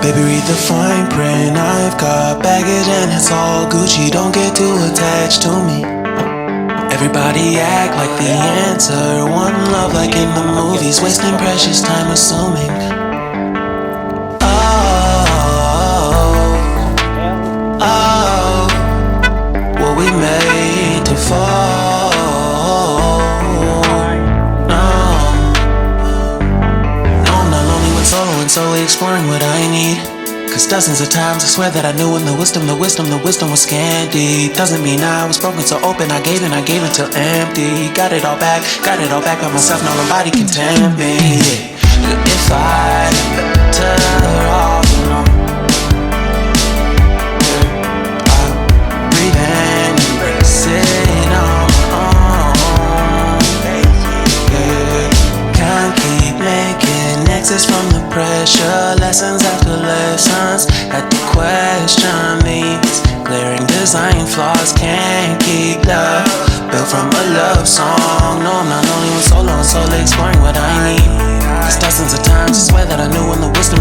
Baby, read the fine print. I've got baggage and it's all Gucci. Don't get too attached to me. Everybody act like the answer. One love like in the movies. Wasting precious time assuming. Oh, were we made to fall? Solo and solely exploring what I need. Cause dozens of times I swear that I knew when the wisdom was scanty. Doesn't mean I was broken so open, I gave until empty. Got it all back by myself, now nobody can tempt me. If I better off alone, I'll breathe and embrace it on my own. Can't keep making exits from the pressure. Lessons after lessons, had to question these glaring design flaws. Can't keep love built from a love song. No, I'm not only with solo and solely exploring what I need. Cause dozens of times I swear that I knew when the wisdom